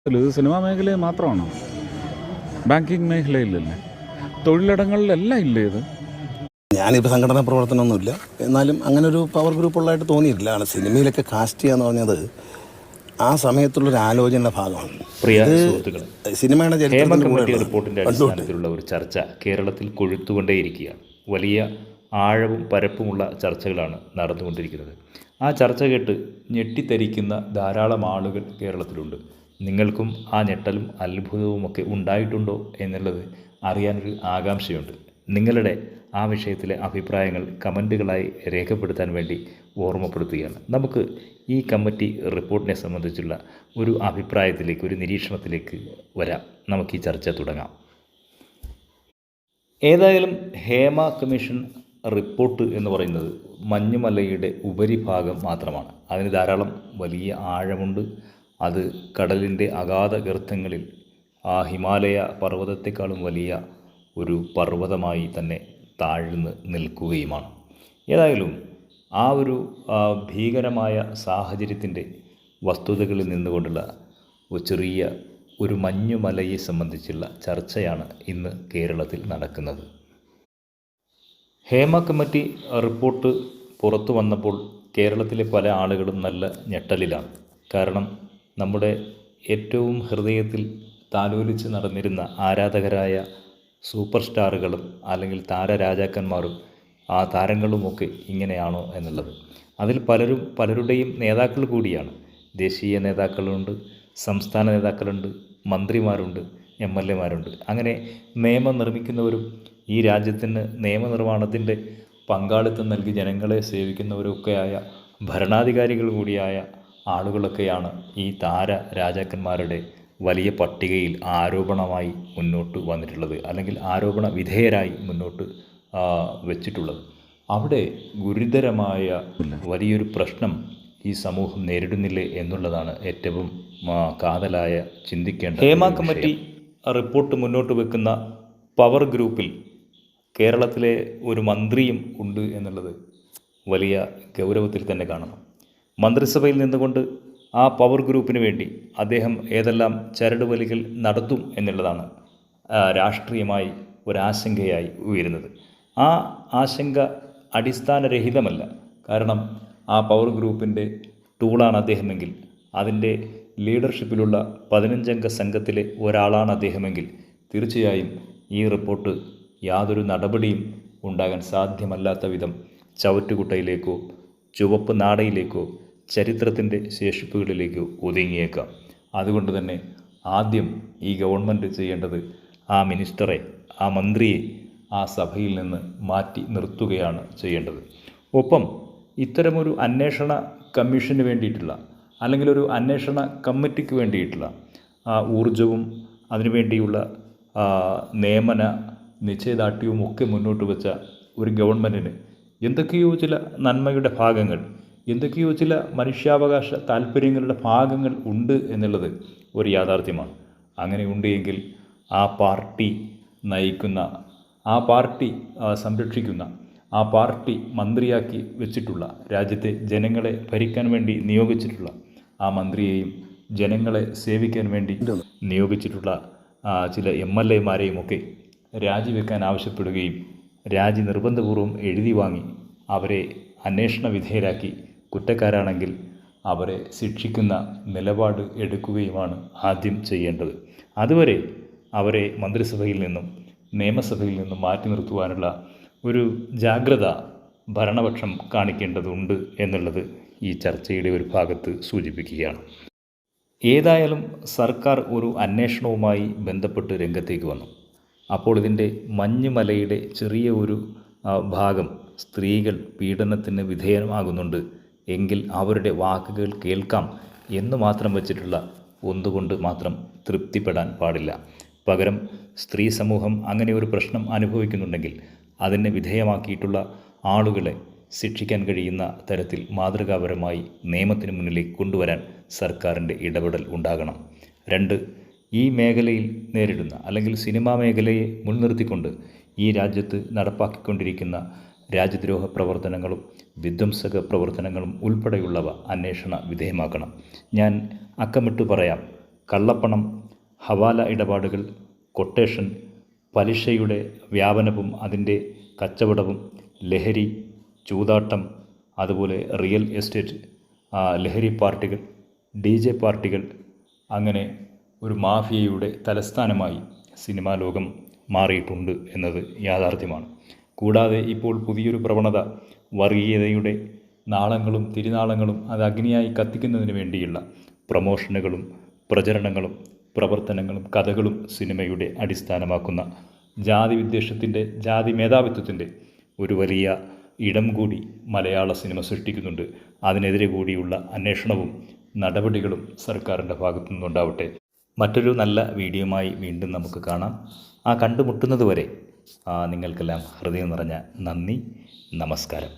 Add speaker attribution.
Speaker 1: ഇത് സിനിമാ മേഖലയിൽ മാത്രമാണോ? ബാങ്കിങ് മേഖലയിലല്ലേ? തൊഴിലിടങ്ങളിലെല്ലാം ഇല്ലേ ഇത്?
Speaker 2: ഞാനിപ്പോൾ സംഘടനാ പ്രവർത്തനമൊന്നുമില്ല, എന്നാലും അങ്ങനെ ഒരു പവർ ഗ്രൂപ്പ് ഉള്ളതായിട്ട് തോന്നിയിട്ടില്ല. ആണ് സിനിമയിലൊക്കെ കാസ്റ്റ് ചെയ്യുക എന്ന് പറഞ്ഞത് ആ സമയത്തുള്ളൊരു ആലോചനയുടെ ഭാഗമാണ്.
Speaker 3: പ്രിയ സുഹൃത്തുക്കളെ,
Speaker 2: സിനിമയുടെ
Speaker 3: ഹേമ കമ്മിറ്റി റിപ്പോർട്ടിൻ്റെ അടിസ്ഥാനത്തിലുള്ള ഒരു ചർച്ച കേരളത്തിൽ കൊഴുത്തുകൊണ്ടേയിരിക്കുകയാണ്. വലിയ ആഴവും പരപ്പുമുള്ള ചർച്ചകളാണ് നടന്നുകൊണ്ടിരിക്കുന്നത്. ആ ചർച്ച കേട്ട് ഞെട്ടിത്തരിക്കുന്ന ധാരാളം ആളുകൾ കേരളത്തിലുണ്ട്. നിങ്ങൾക്കും ആ ഞെട്ടലും അത്ഭുതവുമൊക്കെ ഉണ്ടായിട്ടുണ്ടോ എന്നുള്ളത് അറിയാനൊരു ആകാംക്ഷയുണ്ട്. നിങ്ങളുടെ ആ വിഷയത്തിലെ അഭിപ്രായങ്ങൾ കമൻറ്റുകളായി രേഖപ്പെടുത്താൻ വേണ്ടി ഓർമ്മപ്പെടുത്തുകയാണ്. നമുക്ക് ഈ കമ്മിറ്റി റിപ്പോർട്ടിനെ സംബന്ധിച്ചുള്ള ഒരു അഭിപ്രായത്തിലേക്ക്, ഒരു നിരീക്ഷണത്തിലേക്ക് വരാം. നമുക്ക് ഈ ചർച്ച തുടങ്ങാം. ഏതായാലും ഹേമ കമ്മീഷൻ റിപ്പോർട്ട് എന്ന് പറയുന്നത് മഞ്ഞുമലയുടെ ഉപരിഭാഗം മാത്രമാണ്. അതിന് ധാരാളം വലിയ ആഴമുണ്ട്. അത് കടലിൻ്റെ അഗാധ ഗർത്തങ്ങളിൽ ആ ഹിമാലയ പർവ്വതത്തെക്കാളും വലിയ ഒരു പർവ്വതമായി തന്നെ താഴ്ന്ന് നിൽക്കുകയുമാണ്. ഏതായാലും ആ ഒരു ഭീകരമായ സാഹചര്യത്തിൻ്റെ വസ്തുതകളിൽ നിന്നുകൊണ്ടുള്ള ചെറിയ ഒരു മഞ്ഞുമലയെ സംബന്ധിച്ചുള്ള ചർച്ചയാണ് ഇന്ന് കേരളത്തിൽ നടക്കുന്നത്. ഹേമ കമ്മിറ്റി റിപ്പോർട്ട് പുറത്തു വന്നപ്പോൾ കേരളത്തിലെ പല ആളുകളും നല്ല ഞെട്ടലിലാണ്. കാരണം നമ്മുടെ ഏറ്റവും ഹൃദയത്തിൽ താലോലിച്ച് നടന്നിരുന്ന ആരാധകരായ സൂപ്പർ സ്റ്റാറുകളും അല്ലെങ്കിൽ താരരാജാക്കന്മാരും ആ താരങ്ങളുമൊക്കെ ഇങ്ങനെയാണോ എന്നുള്ളത്. അതിൽ പലരുടെയും നേതാക്കൾ കൂടിയാണ്. ദേശീയ നേതാക്കളുണ്ട്, സംസ്ഥാന നേതാക്കളുണ്ട്, മന്ത്രിമാരുണ്ട്, MLA മാരുണ്ട്. അങ്ങനെ നിയമം നിർമ്മിക്കുന്നവരും ഈ രാജ്യത്തിന് നിയമനിർമ്മാണത്തിൻ്റെ പങ്കാളിത്തം നൽകി ജനങ്ങളെ സേവിക്കുന്നവരൊക്കെയായ ഭരണാധികാരികൾ കൂടിയായ ആളുകളൊക്കെയാണ് ഈ താര രാജാക്കന്മാരുടെ വലിയ പട്ടികയിൽ ആരോപണമായി മുന്നോട്ട് വന്നിട്ടുള്ളത്, അല്ലെങ്കിൽ ആരോപണ വിധേയരായി മുന്നോട്ട് വെച്ചിട്ടുള്ളത്. അവിടെ ഗുരുതരമായ വലിയൊരു പ്രശ്നം ഈ സമൂഹം നേരിടുന്നില്ലേ എന്നുള്ളതാണ് ഏറ്റവും കാതലായ ചിന്തിക്കേണ്ടത്. ഹേമ കമ്മിറ്റി റിപ്പോർട്ട് മുന്നോട്ട് വെക്കുന്ന പവർ ഗ്രൂപ്പിൽ കേരളത്തിലെ ഒരു മന്ത്രിയും ഉണ്ട് എന്നുള്ളത് വലിയ ഗൗരവത്തിൽ തന്നെ കാണണം. മന്ത്രിസഭയിൽ നിന്നുകൊണ്ട് ആ പവർ ഗ്രൂപ്പിന് വേണ്ടി അദ്ദേഹം ഏതെല്ലാം ചരടുവലികൾ നടത്തും എന്നുള്ളതാണ് രാഷ്ട്രീയമായി ഒരാശങ്കയായി ഉയരുന്നത്. ആ ആശങ്ക അടിസ്ഥാനരഹിതമല്ല. കാരണം ആ പവർ ഗ്രൂപ്പിൻ്റെ ടൂളാണ് അദ്ദേഹമെങ്കിൽ, അതിൻ്റെ ലീഡർഷിപ്പിലുള്ള 15 അംഗ സംഘത്തിലെ ഒരാളാണ് അദ്ദേഹമെങ്കിൽ തീർച്ചയായും ഈ റിപ്പോർട്ട് യാതൊരു നടപടിയും ഉണ്ടാകാൻ സാധ്യമല്ലാത്ത വിധം ചവറ്റുകുട്ടയിലേക്കോ ചുവപ്പ് നാടയിലേക്കോ ചരിത്രത്തിൻ്റെ ശേഷിപ്പുകളിലേക്കോ ഒതുങ്ങിയേക്കാം. അതുകൊണ്ട് തന്നെ ആദ്യം ഈ ഗവൺമെൻറ് ചെയ്യേണ്ടത് ആ മിനിസ്റ്ററെ, ആ മന്ത്രിയെ ആ സഭയിൽ നിന്ന് മാറ്റി നിർത്തുകയാണ് ചെയ്യേണ്ടത്. ഒപ്പം ഇത്തരമൊരു അന്വേഷണ കമ്മീഷന് വേണ്ടിയിട്ടുള്ള, അല്ലെങ്കിൽ ഒരു അന്വേഷണ കമ്മിറ്റിക്ക് വേണ്ടിയിട്ടുള്ള ഊർജവും അതിനുവേണ്ടിയുള്ള നിയമന നിശ്ചയദാർഢ്യവും ഒക്കെ മുന്നോട്ട് വെച്ച ഒരു ഗവൺമെൻറ്റിന് എന്തൊക്കെയോ ചില നന്മയുടെ ഭാഗങ്ങൾ, എന്തൊക്കെയോ ചില മനുഷ്യാവകാശ താല്പര്യങ്ങളുടെ ഭാഗങ്ങൾ ഉണ്ട് എന്നുള്ളത് ഒരു യാഥാർത്ഥ്യമാണ്. അങ്ങനെ ഉണ്ട് എങ്കിൽ ആ പാർട്ടി നയിക്കുന്ന, ആ പാർട്ടി സംരക്ഷിക്കുന്ന, ആ പാർട്ടി മന്ത്രിയാക്കി വെച്ചിട്ടുള്ള, രാജ്യത്തെ ജനങ്ങളെ ഭരിക്കാൻ വേണ്ടി നിയോഗിച്ചിട്ടുള്ള ആ മന്ത്രിയെയും ജനങ്ങളെ സേവിക്കാൻ വേണ്ടി നിയോഗിച്ചിട്ടുള്ള ചില MLA-മാരെയും ഒക്കെ രാജിവെക്കാൻ ആവശ്യപ്പെടുകയും രാജി നിർബന്ധപൂർവ്വം എഴുതി വാങ്ങി അവരെ അന്വേഷണ വിധേയരാക്കി കുറ്റക്കാരാണെങ്കിൽ അവരെ ശിക്ഷിക്കുന്ന നിലപാട് എടുക്കുകയുമാണ് ആദ്യം ചെയ്യേണ്ടത്. അതുവരെ അവരെ മന്ത്രിസഭയിൽ നിന്നും നിയമസഭയിൽ നിന്നും മാറ്റി നിർത്തുവാനുള്ള ഒരു ജാഗ്രത ഭരണപക്ഷം കാണിക്കേണ്ടതുണ്ട് എന്നുള്ളത് ഈ ചർച്ചയുടെ ഒരു ഭാഗത്ത് സൂചിപ്പിക്കുകയാണ്. ഏതായാലും സർക്കാർ ഒരു അന്വേഷണവുമായി ബന്ധപ്പെട്ട് രംഗത്തേക്ക് വന്നു. അപ്പോൾ ഇതിൻ്റെ മഞ്ഞുമലയുടെ ചെറിയ ഒരു ഭാഗം സ്ത്രീകൾ പീഡനത്തിന് വിധേയമാകുന്നുണ്ട് എങ്കിൽ അവരുടെ വാക്കുകൾ കേൾക്കാം എന്ന് മാത്രം വച്ചിട്ടുള്ള ഒന്നുകൊണ്ട് മാത്രം തൃപ്തിപ്പെടാൻ പാടില്ല. പകരം സ്ത്രീ സമൂഹം അങ്ങനെ ഒരു പ്രശ്നം അനുഭവിക്കുന്നുണ്ടെങ്കിൽ അതിനെ വിധേയമാക്കിയിട്ടുള്ള ആളുകളെ ശിക്ഷിക്കാൻ കഴിയുന്ന തരത്തിൽ മാതൃകാപരമായി നിയമത്തിന് മുന്നിലേക്ക് കൊണ്ടുവരാൻ സർക്കാരിൻ്റെ ഇടപെടൽ ഉണ്ടാകണം. 2, ഈ മേഖലയിൽ നേരിടുന്ന, അല്ലെങ്കിൽ സിനിമാ മേഖലയെ മുൻനിർത്തിക്കൊണ്ട് ഈ രാജ്യത്ത് നടപ്പാക്കിക്കൊണ്ടിരിക്കുന്ന രാജ്യദ്രോഹ പ്രവർത്തനങ്ങളും വിധ്വംസക പ്രവർത്തനങ്ങളും ഉൾപ്പെടെയുള്ളവ അന്വേഷണ വിധേയമാക്കണം. ഞാൻ അക്കമിട്ട് പറയാം, കള്ളപ്പണം, ഹവാല ഇടപാടുകൾ, കൊട്ടേഷൻ, പലിശയുടെ വ്യാപനവും അതിൻ്റെ കച്ചവടവും, ലഹരി, ചൂതാട്ടം, അതുപോലെ റിയൽ എസ്റ്റേറ്റ്, ലഹരി പാർട്ടികൾ, DJ പാർട്ടികൾ, അങ്ങനെ ഒരു മാഫിയയുടെ തലസ്ഥാനമായി സിനിമാ ലോകം മാറിയിട്ടുണ്ട് എന്നത് യാഥാർത്ഥ്യമാണ്. കൂടാതെ ഇപ്പോൾ പുതിയൊരു പ്രവണത വർഗീയതയുടെ നാളങ്ങളും തിരുനാളങ്ങളും അത് അഗ്നിയായി കത്തിക്കുന്നതിന് വേണ്ടിയുള്ള പ്രമോഷനുകളും പ്രചരണങ്ങളും പ്രവർത്തനങ്ങളും കഥകളും സിനിമയുടെ അടിസ്ഥാനമാക്കുന്ന ജാതി വിദ്വേഷത്തിൻ്റെ, ജാതി മേധാവിത്വത്തിൻ്റെ ഒരു വലിയ ഇടം കൂടി മലയാള സിനിമ സൃഷ്ടിക്കുന്നുണ്ട്. അതിനെതിരെ കൂടിയുള്ള അന്വേഷണവും നടപടികളും സർക്കാരിൻ്റെ ഭാഗത്തു നിന്നുണ്ടാവട്ടെ. മറ്റൊരു നല്ല വീഡിയോയുമായി വീണ്ടും നമുക്ക് കാണാം. കണ്ടുമുട്ടുന്നത് വരെ നിങ്ങൾക്കെല്ലാം ഹൃദയം നിറഞ്ഞ നന്ദി, നമസ്കാരം.